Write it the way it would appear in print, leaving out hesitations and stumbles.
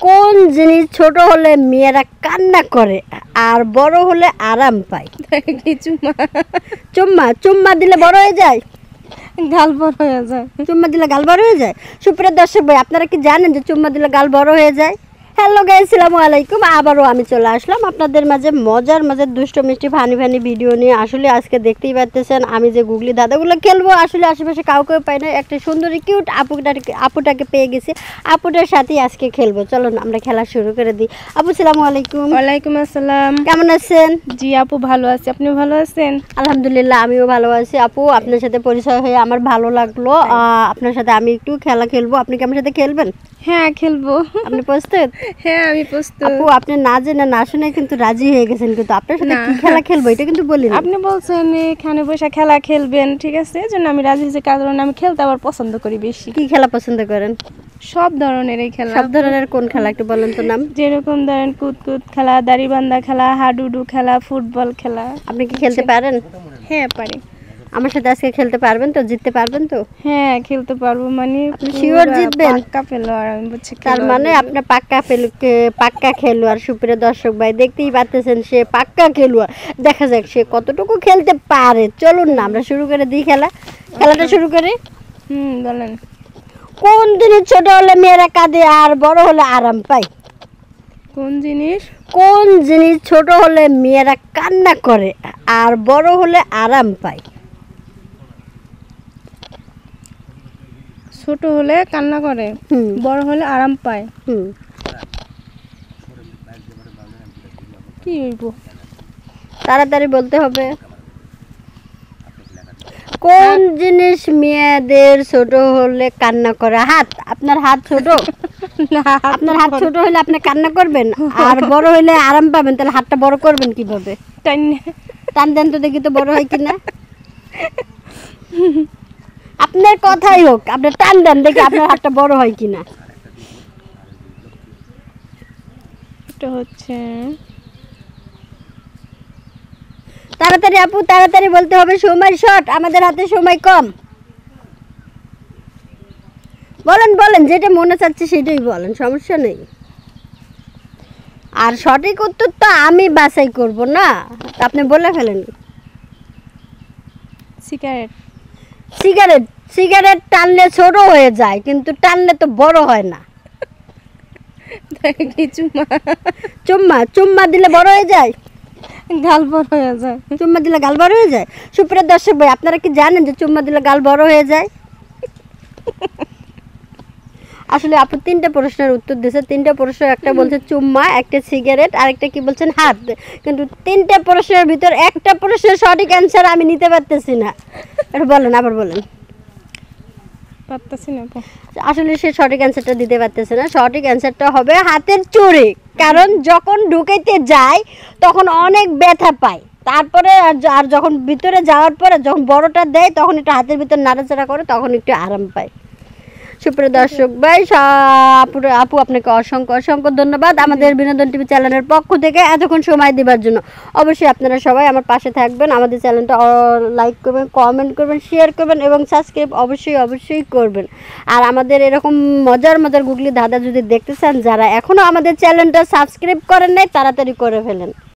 কোন জিনিস ছোট হলে মেয়েরা কান্না করে আর বড় হলে আরাম পায়? কি চুম্মা? চুম্মা চুম্মা দিলে বড় হয়ে যায়? গাল বড় হয়ে যায়। চুম্মা দিলে গাল বড় হয়ে যায়? সুপ্রিয় দর্শক ভাই, আপনারা কি জানেন যে চুম্মা দিলে গাল বড় হয়ে যায়? হ্যালো গাইস, আসসালামু আলাইকুম। আবারও আমি চলে আসলাম আপনাদের মাঝে মজার দুষ্ট মিষ্টি ফানি ভিডিও নিয়ে। আসলে আজকে দেখতেই পাচ্ছেন আমি যে গুগলি দাদাগুলো খেলবো, আসলে আশেপাশে কাউকে পাই না, একটা সুন্দরী কিউট আপুটাকে পেয়ে গেছি। আপুটার সাথেই আজকে খেলবো। চলো না আমরা খেলা শুরু করে দিই। আপু আসসালামু আলাইকুম। ওয়ালাইকুম আসসালাম। কেমন আছেন? জি আপু ভালো আছি, আপনি ভালো আছেন? আলহামদুলিল্লাহ, আমিও ভালো আছি। আপু আপনার সাথে পরিচয় হয়ে আমার ভালো লাগলো। আপনার সাথে আমি একটু খেলা খেলবো, আপনি কি আমার সাথে খেলবেন? হ্যাঁ খেলবো। আপনি প্রস্তুত? হ্যাঁ আমি প্রস্তুত। আপু আপনি না জেনে না শুনে কিন্তু রাজি হয়ে গেছেন, কিন্তু আপনার সাথে কি খেলা খেলবো এটা কিন্তু বলিনি। আপনি বলছেন এখানে বসে খেলা খেলবেন, ঠিক আছে, এজন্য আমি রাজি হয়েছি, কারণ আমি খেলতে আবার পছন্দ করি বেশি। কি খেলা পছন্দ করেন? সব ধরনের এই খেলা। সব ধরনের কোন খেলা একটু বলেন তো নাম। যেরকম ধরেন কুতকুত খেলা, দাড়িবান্ধা খেলা, হাডুডু খেলা, ফুটবল খেলা। আপনি কি খেলতে পারেন? হ্যাঁ পারি। আমার সাথে আজকে খেলতে পারবেন তো? জিততে পারবেন তো? হ্যাঁ খেলতে পারবো, মানে আপনি শিওর জিতবেন? পাক্কা খেলোয়াড় আমি, বুঝছি। তার মানে আপনার পাক্কা খেলোয়াড়। সুপ্রিয় দর্শক ভাই, দেখতেই পাচ্ছেন সে পাক্কা খেলোয়াড়। দেখা যাক সে কতটুকু খেলতে পারে। চলুন না আমরা শুরু করে দিই খেলাটা শুরু করি। বলেন। কোন জিনিস ছোট হলে মেয়েরা কাঁদে আর বড় হলে আরাম পায়? কোন জিনিস? কোন জিনিস ছোট হলে মেয়েরা কান্না করে আর বড় হলে আরাম পায়? ছোট হলে কান্না করে, বড় হলে আরাম পায়। কি হইব? তাড়াতাড়ি বলতে হবে। কোন জিনিস মেয়েদের ছোট হলে কান্না করে? হাত। আপনার হাত ছোট? আপনার হাত ছোট হলে আপনি কান্না করবেন, আর বড় হলে আরাম পাবেন। তাহলে হাতটা বড় করবেন কিভাবে? টান দেন তো দেখি তো বড় হয় কিনা। আপনার কথাই হোক, আপনি টান দেন দেখি আপনার হাতটা বড় হয় কিনা। এটা হচ্ছে তাড়াতাড়ি আপু, তাড়াতাড়ি বলতে হবে, সময় শর্ট, আমাদের হাতে সময় কম। বলেন বলেন, যেটা মনে চাচ্ছে সেটাই বলেন, সমস্যা নেই। আর সঠিক উত্তর তো আমি বাছাই করব না, আপনি বলে ফেলেন। সিগারেট। সিগারেট? সিগারেট টানলে ছোট হয়ে যায়, কিন্তু টানলে তো বড় হয় না। কি চুম্মা? চুম্মা চুম্মা দিলে বড় হয়ে যায়? গাল বড় হয়ে যায়। চুম্মা দিলে গাল বড় হয়ে যায়? সুপ্রিয় দর্শক ভাই, আপনারা কি জানেন যে চুম্মা দিলে গাল বড় হয়ে যায়? আসলে আপু তিনটা প্রশ্নের উত্তর দিয়েছে। তিনটা প্রশ্ন, একটা বলছে চুম্মা, একটা সিগারেট, আর একটা কি বলছেন হাত। কিন্তু তিনটা প্রশ্নের ভিতর একটা প্রশ্নের সঠিক অ্যান্সার আমি নিতে পারতেছি না। এটা বলেন, আবার বলেন। পারতাছি না। আসলে সে সঠিক অ্যান্সারটা দিতে পারতেছে না। সঠিক অ্যান্সারটা হবে হাতের চুড়ি। কারণ যখন ঢুকাইতে যায় তখন অনেক ব্যথা পায়, তারপরে আর যখন ভিতরে যাওয়ার পরে যখন বড়টা দেয় তখন একটু হাতের ভিতর নাড়াচাড়া করে, তখন একটু আরাম পায়। সুপ্রিয় দর্শক ভাই, আপু আপনাকে অসংখ্য অসংখ্য ধন্যবাদ আমাদের বিনোদন টিভি চ্যানেলের পক্ষ থেকে এতক্ষণ সময় দেওয়ার জন্য। অবশ্যই আপনারা সবাই আমার পাশে থাকবেন, আমাদের চ্যানেলটা লাইক করবেন, কমেন্ট করবেন, শেয়ার করবেন এবং সাবস্ক্রাইব অবশ্যই করবেন। আর আমাদের এরকম মজার গুগলি দাদা যদি দেখতে চান, যারা এখনও আমাদের চ্যানেলটা সাবস্ক্রাইব করেন নাই, তাড়াতাড়ি করে ফেলেন।